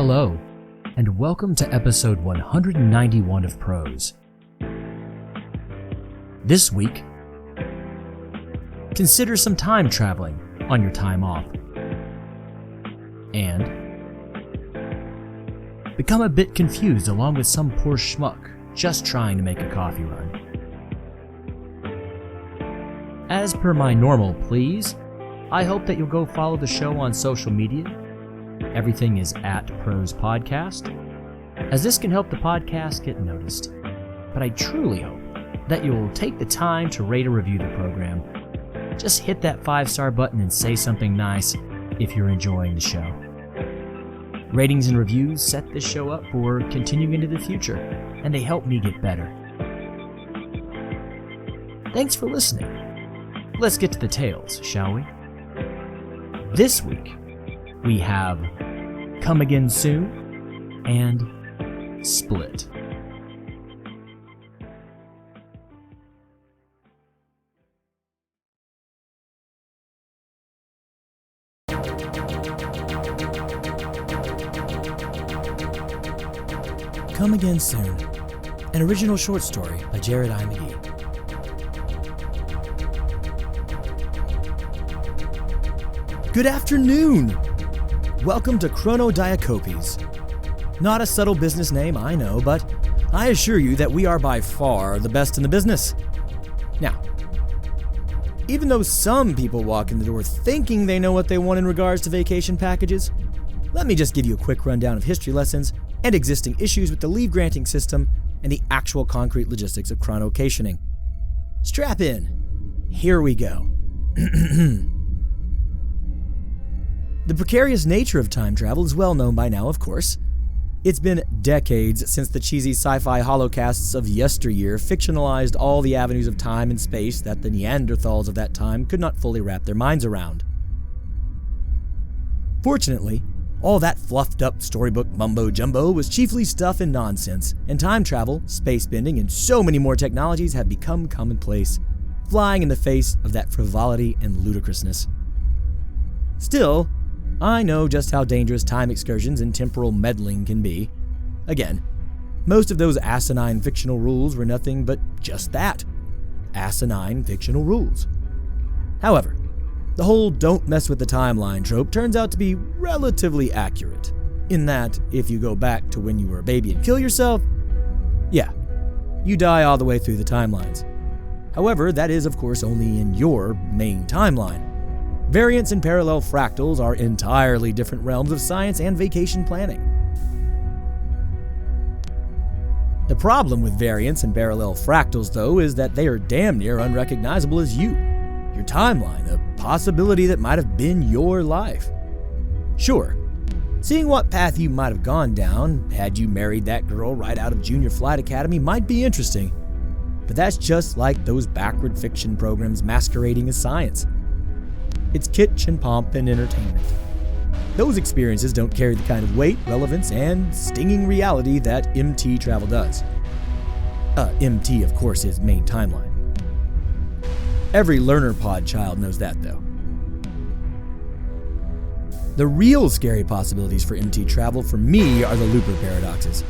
Hello, and welcome to episode 191 of Prose. This week, consider some time traveling on your time off. And become a bit confused along with some poor schmuck just trying to make a coffee run. As per my normal pleas, I hope that you'll go follow the show on social media. Everything is at Prose Podcast, as this can help the podcast get noticed. But I truly hope that you'll take the time to rate or review the program. Just hit that 5-star button and say something nice if you're enjoying the show. Ratings and reviews set this show up for continuing into the future, and they help me get better. Thanks for listening. Let's get to the tales, shall we? This week, we have Come Again Soon and Split. Come Again Soon, an original short story by Jared I. McGee. Good afternoon! Welcome to Chronodiacopes. Not a subtle business name, I know, but I assure you that we are by far the best in the business. Now, even though some people walk in the door thinking they know what they want in regards to vacation packages, let me just give you a quick rundown of history lessons and existing issues with the leave granting system and the actual concrete logistics of chronocationing. Strap in. Here we go. The precarious nature of time travel is well known by now, of course. It's been decades since the cheesy sci-fi holocasts of yesteryear fictionalized all the avenues of time and space that the Neanderthals of that time could not fully wrap their minds around. Fortunately, all that fluffed-up storybook mumbo-jumbo was chiefly stuff and nonsense, and time travel, space bending, and so many more technologies have become commonplace, flying in the face of that frivolity and ludicrousness. Still, I know just how dangerous time excursions and temporal meddling can be. Again, most of those asinine fictional rules were nothing but just that. Asinine fictional rules. However, the whole don't mess with the timeline trope turns out to be relatively accurate, in that if you go back to when you were a baby and kill yourself, yeah, you die all the way through the timelines. However, that is of course only in your main timeline. Variants and parallel fractals are entirely different realms of science and vacation planning. The problem with variants and parallel fractals, though, is that they are damn near unrecognizable as you, your timeline, a possibility that might have been your life. Sure, seeing what path you might have gone down had you married that girl right out of Junior Flight Academy might be interesting, but that's just like those backward fiction programs masquerading as science. It's kitsch and pomp and entertainment. Those experiences don't carry the kind of weight, relevance, and stinging reality that MT travel does. MT, of course, is main timeline. Every learner pod child knows that, though. The real scary possibilities for MT travel for me are the looper paradoxes.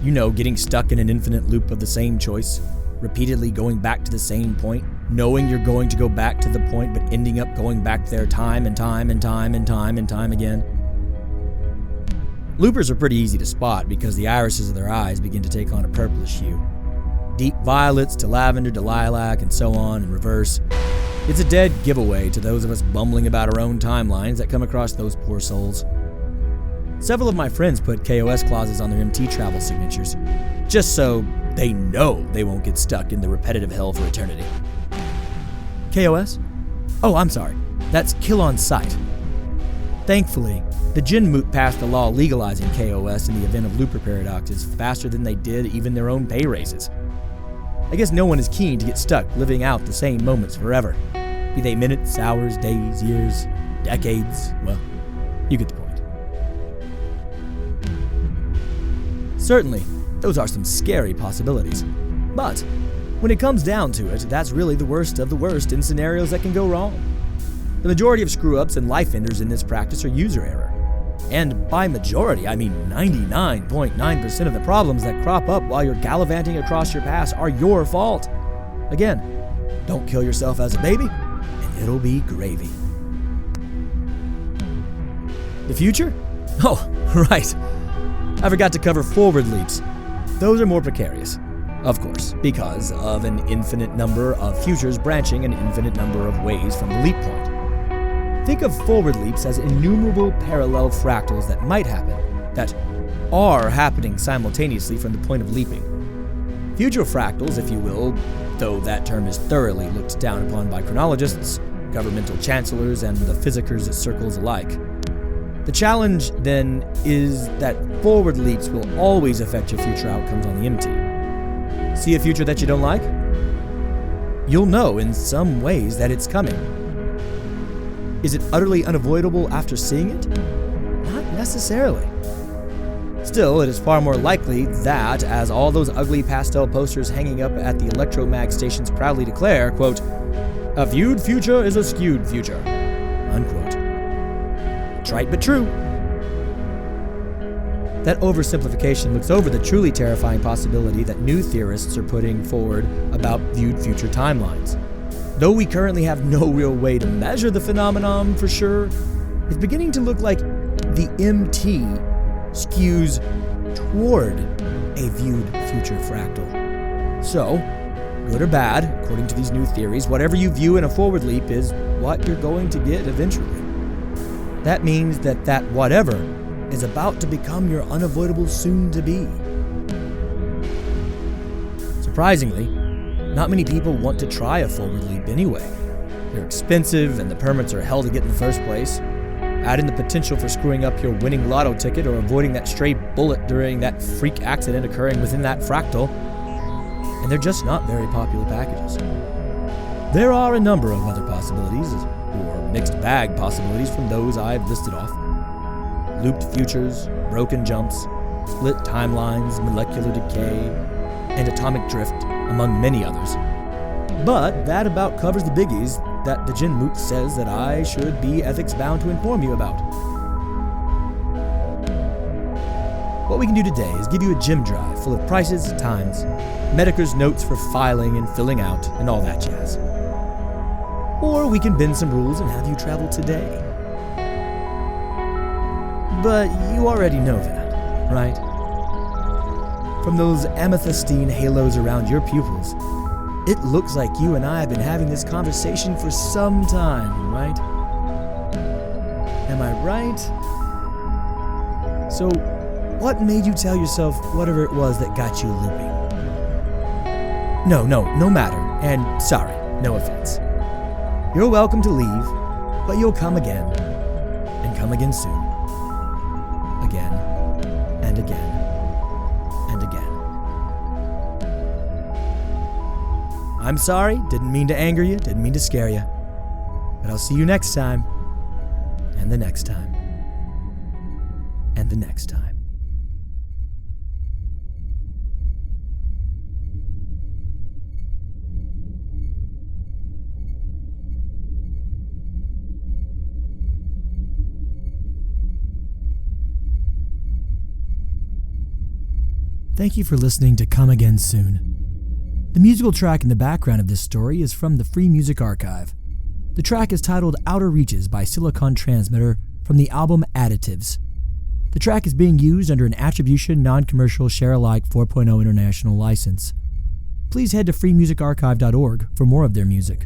You know, getting stuck in an infinite loop of the same choice, repeatedly going back to the same point, knowing you're going to go back to the point, but ending up going back there time and time and time and time and time again. Loopers are pretty easy to spot because the irises of their eyes begin to take on a purplish hue. Deep violets to lavender to lilac and so on in reverse. It's a dead giveaway to those of us bumbling about our own timelines that come across those poor souls. Several of my friends put KOS clauses on their MT travel signatures, just so they know they won't get stuck in the repetitive hell for eternity. KOS? Oh, I'm sorry. That's kill on sight. Thankfully, the Jinmoot passed a law legalizing KOS in the event of looper paradoxes faster than they did even their own pay raises. I guess no one is keen to get stuck living out the same moments forever. Be they minutes, hours, days, years, decades. Well, you get the point. Certainly, those are some scary possibilities. But when it comes down to it, that's really the worst of the worst in scenarios that can go wrong. The majority of screw-ups and life enders in this practice are user error. And by majority, I mean 99.9% of the problems that crop up while you're gallivanting across your past are your fault. Again, don't kill yourself as a baby, and it'll be gravy. The future? Oh, right. I forgot to cover forward leaps. Those are more precarious. Of course, because of an infinite number of futures branching an infinite number of ways from the leap point. Think of forward leaps as innumerable parallel fractals that might happen, that are happening simultaneously from the point of leaping. Future fractals, if you will, though that term is thoroughly looked down upon by chronologists, governmental chancellors, and the physicers at circles alike. The challenge, then, is that forward leaps will always affect your future outcomes on the MT. See a future that you don't like? You'll know in some ways that it's coming. Is it utterly unavoidable after seeing it? Not necessarily. Still, it is far more likely that, as all those ugly pastel posters hanging up at the electromag stations proudly declare, quote, "A viewed future is a skewed future," unquote. Trite but true. That oversimplification looks over the truly terrifying possibility that new theorists are putting forward about viewed future timelines. Though we currently have no real way to measure the phenomenon for sure, it's beginning to look like the MT skews toward a viewed future fractal. So, good or bad, according to these new theories, whatever you view in a forward leap is what you're going to get eventually. That means that whatever is about to become your unavoidable soon-to-be. Surprisingly, not many people want to try a forward leap anyway. They're expensive and the permits are hell to get in the first place. Add in the potential for screwing up your winning lotto ticket or avoiding that stray bullet during that freak accident occurring within that fractal, and they're just not very popular packages. There are a number of other possibilities, or mixed bag possibilities from those I've listed off. Looped futures, broken jumps, split timelines, molecular decay, and atomic drift, among many others. But that about covers the biggies that the Jinmut says that I should be ethics bound to inform you about. What we can do today is give you a gem drive full of prices, times, Medicare's notes for filing and filling out, and all that jazz. Or we can bend some rules and have you travel today. But you already know that, right? From those amethystine halos around your pupils, it looks like you and I have been having this conversation for some time, right? Am I right? So, what made you tell yourself whatever it was that got you looping? No matter, and sorry, no offense. You're welcome to leave, but you'll come again, and come again soon. Again, and again, and again. I'm sorry, didn't mean to anger you, didn't mean to scare you. But I'll see you next time, and the next time, and the next time. Thank you for listening to Come Again Soon. The musical track in the background of this story is from the Free Music Archive. The track is titled Outer Reaches by Silicon Transmitter from the album Additives. The track is being used under an Attribution Non-Commercial Share-alike 4.0 international license. Please head to freemusicarchive.org for more of their music.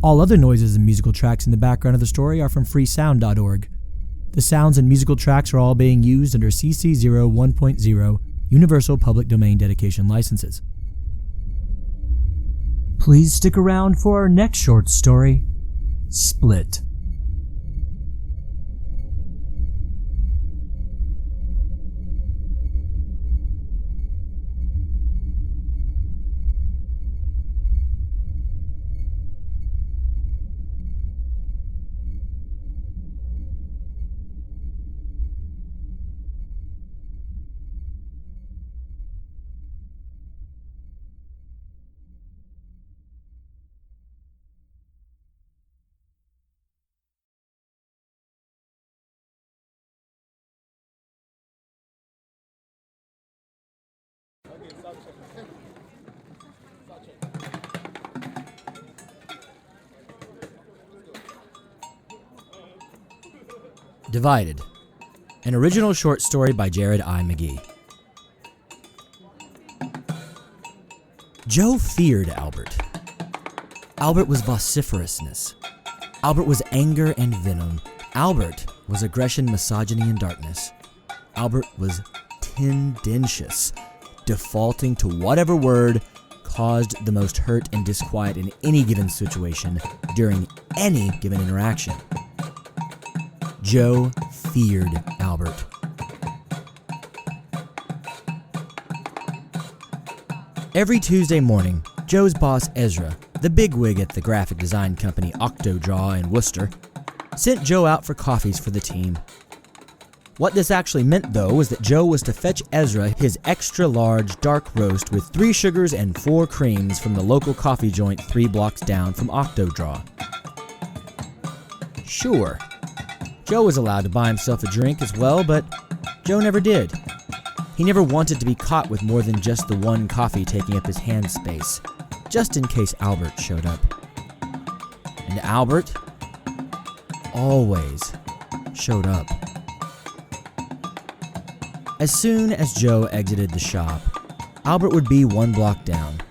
All other noises and musical tracks in the background of the story are from freesound.org. The sounds and musical tracks are all being used under CC 01.0 Universal Public Domain Dedication licenses. Please stick around for our next short story, Split. Divided, an original short story by Jared I. McGee. Joe feared Albert. Albert was vociferousness. Albert was anger and venom. Albert was aggression, misogyny, and darkness. Albert was tendentious, defaulting to whatever word caused the most hurt and disquiet in any given situation during any given interaction. Joe feared Albert. Every Tuesday morning, Joe's boss Ezra, the bigwig at the graphic design company Octodraw in Worcester, sent Joe out for coffees for the team. What this actually meant, though, was that Joe was to fetch Ezra his extra-large dark roast with 3 sugars and 4 creams from the local coffee joint 3 blocks down from Octodraw. Sure, Joe was allowed to buy himself a drink as well, but Joe never did. He never wanted to be caught with more than just the one coffee taking up his hand space, just in case Albert showed up. And Albert always showed up. As soon as Joe exited the shop, Albert would be 1 block down,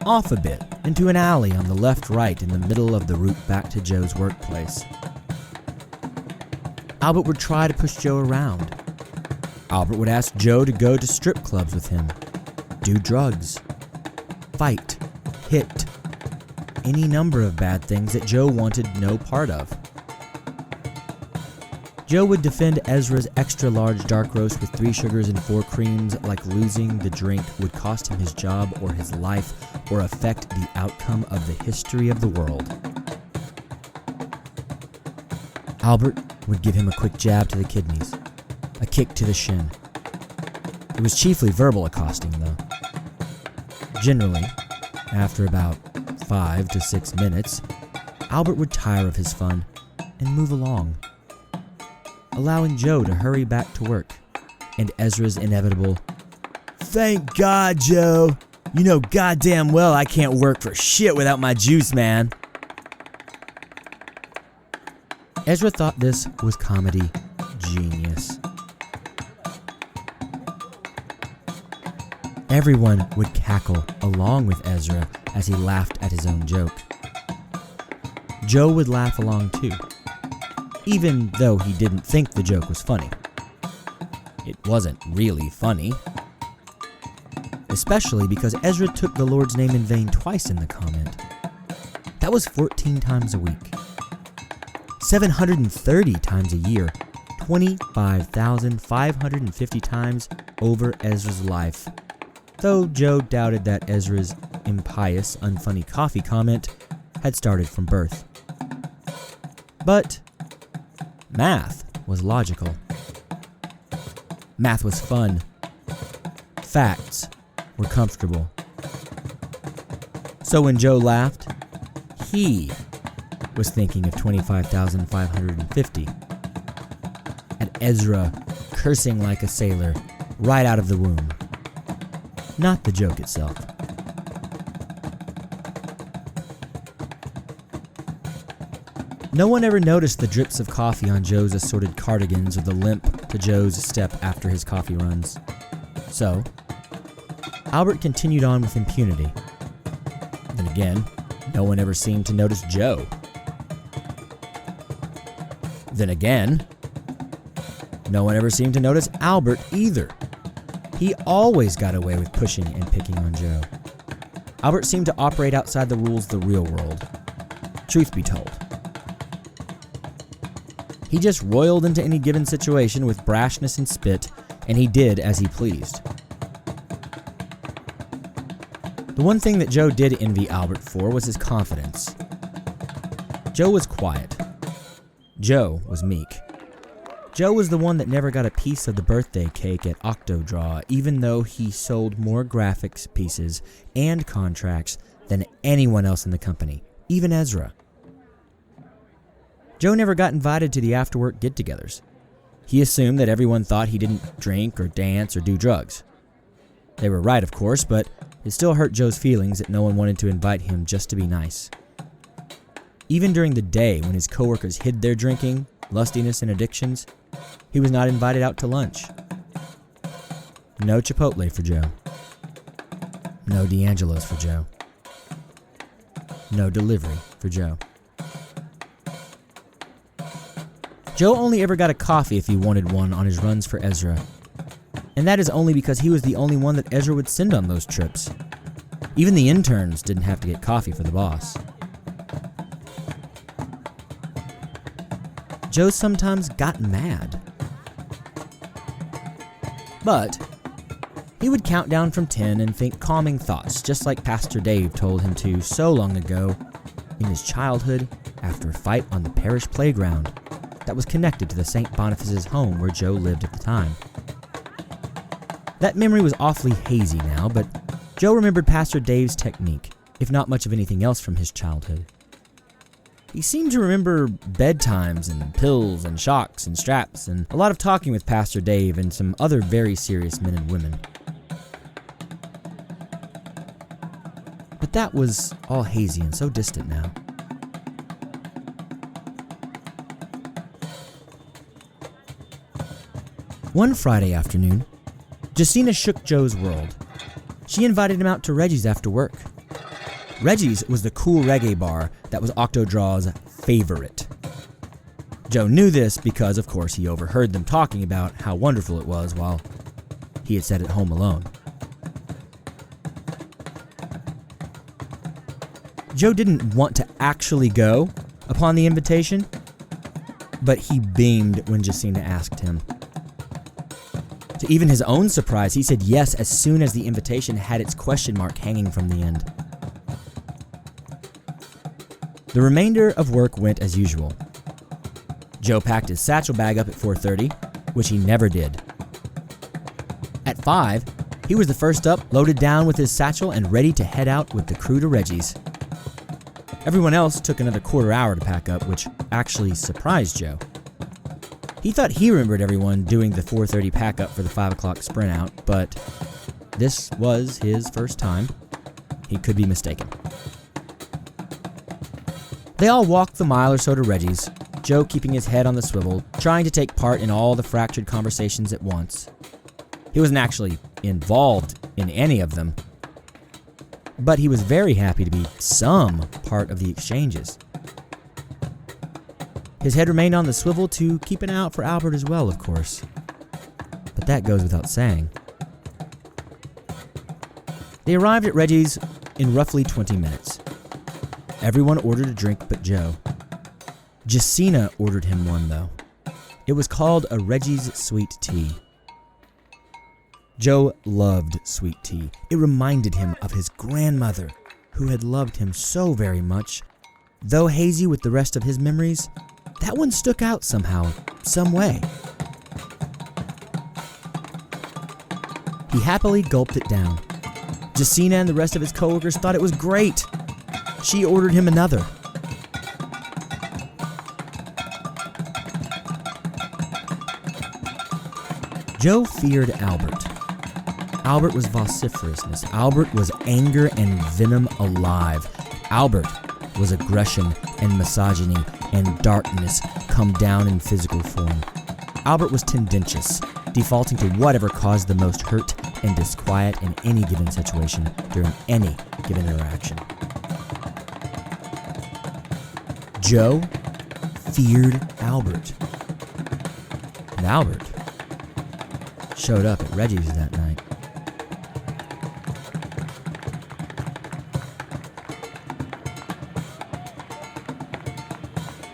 off a bit, into an alley on the left-right in the middle of the route back to Joe's workplace. Albert would try to push Joe around. Albert would ask Joe to go to strip clubs with him, do drugs, fight, hit, any number of bad things that Joe wanted no part of. Joe would defend Ezra's extra-large dark roast with 3 sugars and 4 creams like losing the drink would cost him his job or his life or affect the outcome of the history of the world. Albert would give him a quick jab to the kidneys, a kick to the shin. It was chiefly verbal accosting, though. Generally, after about 5 to 6 minutes, Albert would tire of his fun and move along, allowing Joe to hurry back to work, and Ezra's inevitable, "Thank God, Joe. You know goddamn well I can't work for shit without my juice, man." Ezra thought this was comedy genius. Everyone would cackle along with Ezra as he laughed at his own joke. Joe would laugh along too, even though he didn't think the joke was funny. It wasn't really funny, especially because Ezra took the Lord's name in vain twice in the comment. That was 14 times a week, 730 times a year, 25,550 times over Ezra's life, though Joe doubted that Ezra's impious, unfunny coffee comment had started from birth. But math was logical. Math was fun. Facts were comfortable. So when Joe laughed, he was thinking of 25,550. And Ezra cursing like a sailor right out of the womb. Not the joke itself. No one ever noticed the drips of coffee on Joe's assorted cardigans or the limp to Joe's step after his coffee runs. So, Albert continued on with impunity. Then again, no one ever seemed to notice Joe. Then again, no one ever seemed to notice Albert either. He always got away with pushing and picking on Joe. Albert seemed to operate outside the rules of the real world. Truth be told, he just roiled into any given situation with brashness and spit, and he did as he pleased. The one thing that Joe did envy Albert for was his confidence. Joe was quiet. Joe was meek. Joe was the one that never got a piece of the birthday cake at Octodraw, even though he sold more graphics pieces and contracts than anyone else in the company, even Ezra. Joe never got invited to the after-work get-togethers. He assumed that everyone thought he didn't drink or dance or do drugs. They were right, of course, but it still hurt Joe's feelings that no one wanted to invite him just to be nice. Even during the day when his coworkers hid their drinking, lustiness, and addictions, He was not invited out to lunch. No Chipotle for Joe. No D'Angelo's for Joe. No delivery for Joe. Joe only ever got a coffee if he wanted one on his runs for Ezra. And that is only because he was the only one that Ezra would send on those trips. Even the interns didn't have to get coffee for the boss. Joe sometimes got mad. But he would count down from 10 and think calming thoughts, just like Pastor Dave told him to so long ago in his childhood after a fight on the parish playground that was connected to the St. Boniface's home where Joe lived at the time. That memory was awfully hazy now, but Joe remembered Pastor Dave's technique, if not much of anything else from his childhood. He seemed to remember bedtimes and pills and shocks and straps and a lot of talking with Pastor Dave and some other very serious men and women. But that was all hazy and so distant now. One Friday afternoon, Jacina shook Joe's world. She invited him out to Reggie's after work. Reggie's was the cool reggae bar that was Octodraw's favorite. Joe knew this because, of course, he overheard them talking about how wonderful it was while he had sat at home alone. Joe didn't want to actually go upon the invitation, but he beamed when Jacina asked him. To even his own surprise, he said yes as soon as the invitation had its question mark hanging from the end. The remainder of work went as usual. Joe packed his satchel bag up at 4:30, which he never did. At 5, he was the first up, loaded down with his satchel and ready to head out with the crew to Reggie's. Everyone else took another quarter hour to pack up, which actually surprised Joe. He thought he remembered everyone doing the 4:30 pack up for the 5 o'clock sprint out, but this was his first time. He could be mistaken. They all walked the mile or so to Reggie's, Joe keeping his head on the swivel, trying to take part in all the fractured conversations at once. He wasn't actually involved in any of them, but he was very happy to be some part of the exchanges. His head remained on the swivel to keep an eye out for Albert as well, of course. But that goes without saying. They arrived at Reggie's in roughly 20 minutes. Everyone ordered a drink but Joe. Jacina ordered him one, though. It was called a Reggie's Sweet Tea. Joe loved sweet tea. It reminded him of his grandmother, who had loved him so very much. Though hazy with the rest of his memories, that one stuck out somehow, some way. He happily gulped it down. Jacina and the rest of his coworkers thought it was great. She ordered him another. Joe feared Albert. Albert was vociferousness. Albert was anger and venom alive. Albert was aggression and misogyny and darkness come down in physical form. Albert was tendentious, defaulting to whatever caused the most hurt and disquiet in any given situation during any given interaction. Joe feared Albert. And Albert showed up at Reggie's that night.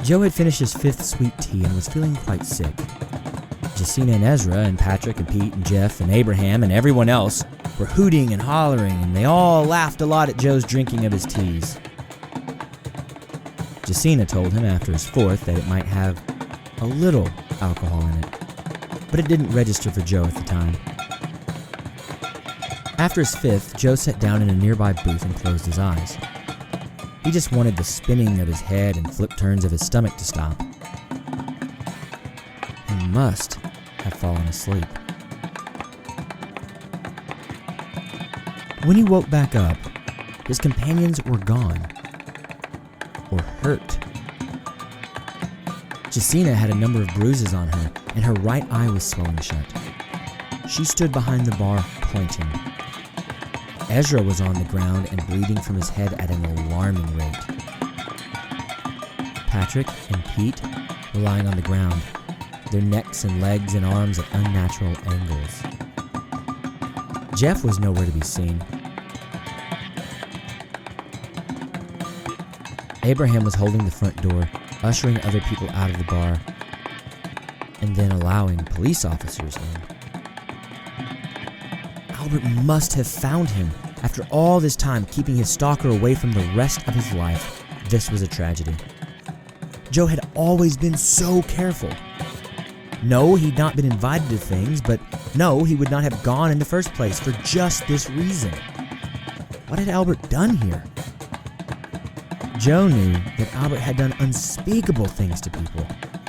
Joe had finished his 5th sweet tea and was feeling quite sick. Jacina and Ezra and Patrick and Pete and Jeff and Abraham and everyone else were hooting and hollering, and they all laughed a lot at Joe's drinking of his teas. Jacina told him after his 4th that it might have a little alcohol in it, but it didn't register for Joe at the time. After his 5th, Joe sat down in a nearby booth and closed his eyes. He just wanted the spinning of his head and flip turns of his stomach to stop. He must have fallen asleep. When he woke back up, his companions were gone. Or hurt. Jacina had a number of bruises on her, and her right eye was swelling shut. She stood behind the bar, pointing. Ezra was on the ground and bleeding from his head at an alarming rate. Patrick and Pete were lying on the ground, their necks and legs and arms at unnatural angles. Jeff was nowhere to be seen. Abraham was holding the front door, ushering other people out of the bar, and then allowing police officers in. Albert must have found him. After all this time keeping his stalker away from the rest of his life, this was a tragedy. Joe had always been so careful. No, he'd not been invited to things, but no, he would not have gone in the first place for just this reason. What had Albert done here? Joe knew that Albert had done unspeakable things to people,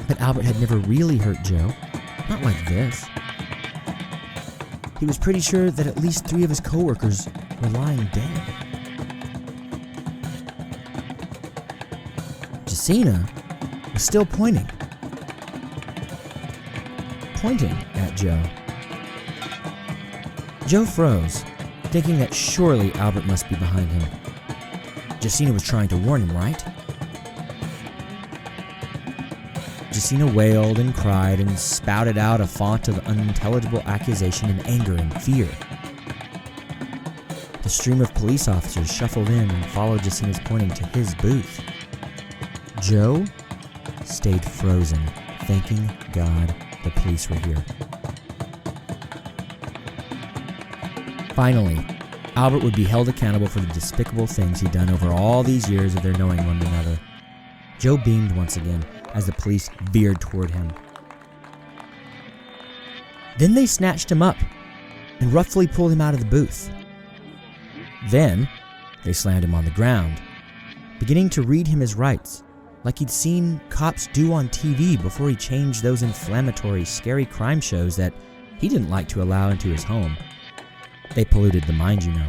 but Albert had never really hurt Joe. Not like this. He was pretty sure that at least 3 of his coworkers were lying dead. Jacina was still pointing at Joe. Joe froze, thinking that surely Albert must be behind him. Jacina was trying to warn him, right? Jacina wailed and cried and spouted out a font of unintelligible accusation and anger and fear. The stream of police officers shuffled in and followed Jacina's pointing to his booth. Joe stayed frozen, thanking God the police were here. Finally, Albert would be held accountable for the despicable things he'd done over all these years of their knowing one another. Joe beamed once again as the police veered toward him. Then they snatched him up and roughly pulled him out of the booth. Then they slammed him on the ground, beginning to read him his rights, like he'd seen cops do on TV before he changed those inflammatory, scary crime shows that he didn't like to allow into his home. They polluted the mind, you know.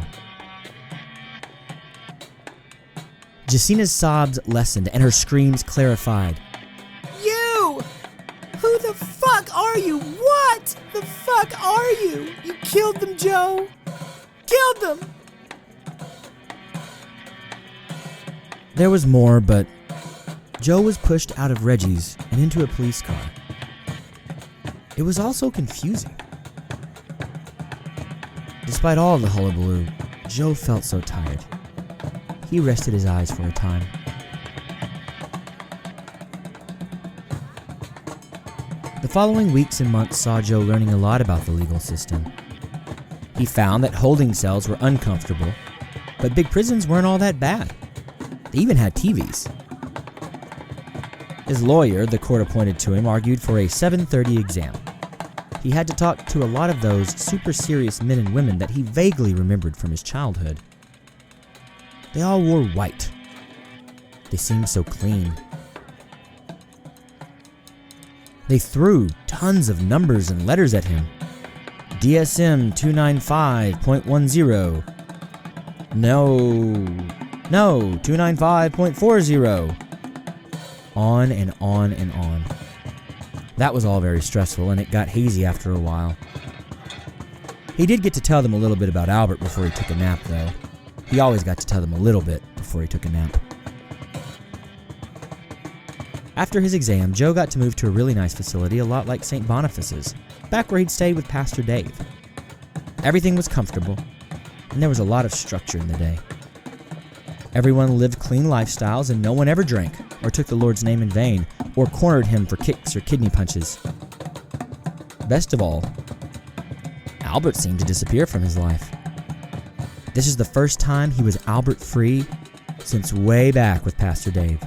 Jacina's sobs lessened and her screams clarified. You! Who the fuck are you? What the fuck are you? You killed them, Joe! Killed them! There was more, but Joe was pushed out of Reggie's and into a police car. It was also confusing. Despite all of the hullabaloo, Joe felt so tired. He rested his eyes for a time. The following weeks and months saw Joe learning a lot about the legal system. He found that holding cells were uncomfortable, but big prisons weren't all that bad. They even had TVs. His lawyer, the court appointed to him, argued for a 7:30 exam. He had to talk to a lot of those super serious men and women that he vaguely remembered from his childhood. They all wore white. They seemed so clean. They threw tons of numbers and letters at him. DSM 295.10. No, 295.40. On and on and on. That was all very stressful, and it got hazy after a while. He did get to tell them a little bit about Albert before he took a nap, though. He always got to tell them a little bit before he took a nap. After his exam, Joe got to move to a really nice facility, a lot like St. Boniface's, back where he'd stayed with Pastor Dave. Everything was comfortable, and there was a lot of structure in the day. Everyone lived clean lifestyles, and no one ever drank or took the Lord's name in vain or cornered him for kicks or kidney punches. Best of all, Albert seemed to disappear from his life. This is the first time he was Albert-free since way back with Pastor Dave.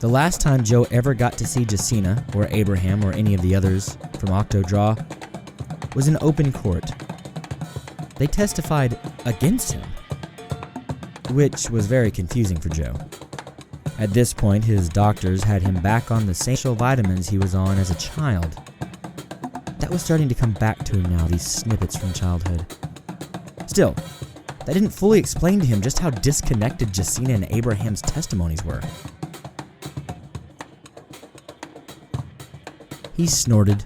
The last time Joe ever got to see Jacina or Abraham or any of the others from Octodraw was in open court. They testified against him, which was very confusing for Joe. At this point, his doctors had him back on the same vitamins he was on as a child. That was starting to come back to him now, these snippets from childhood. Still, that didn't fully explain to him just how disconnected Jacina and Abraham's testimonies were. He snorted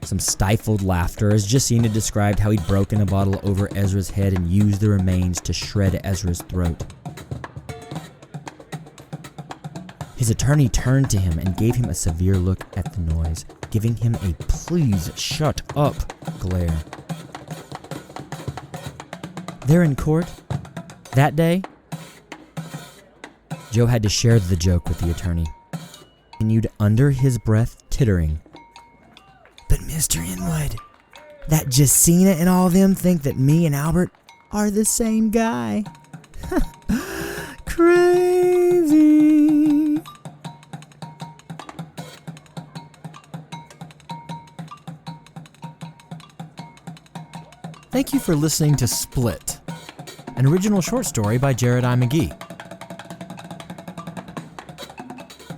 some stifled laughter as Jacina described how he'd broken a bottle over Ezra's head and used the remains to shred Ezra's throat. His attorney turned to him and gave him a severe look at the noise, giving him a "please shut up" glare. There in court, that day, Joe had to share the joke with the attorney. He continued under his breath, tittering. "But Mr. Inwood, that Jacina and all them think that me and Albert are the same guy. Crazy." Thank you for listening to Split, an original short story by Jared I. McGee.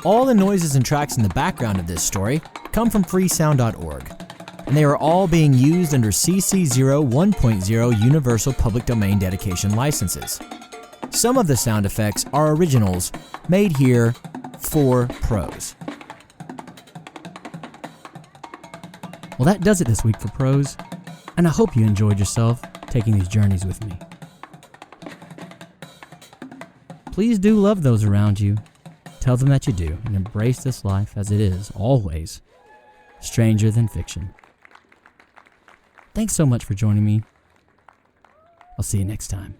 All the noises and tracks in the background of this story come from freesound.org, and they are all being used under CC 0.1.0 Universal Public Domain Dedication licenses. Some of the sound effects are originals made here for pros. Well, that does it this week for Pros, and I hope you enjoyed yourself taking these journeys with me. Please do love those around you. Tell them that you do, and embrace this life as it is, always, stranger than fiction. Thanks so much for joining me. I'll see you next time.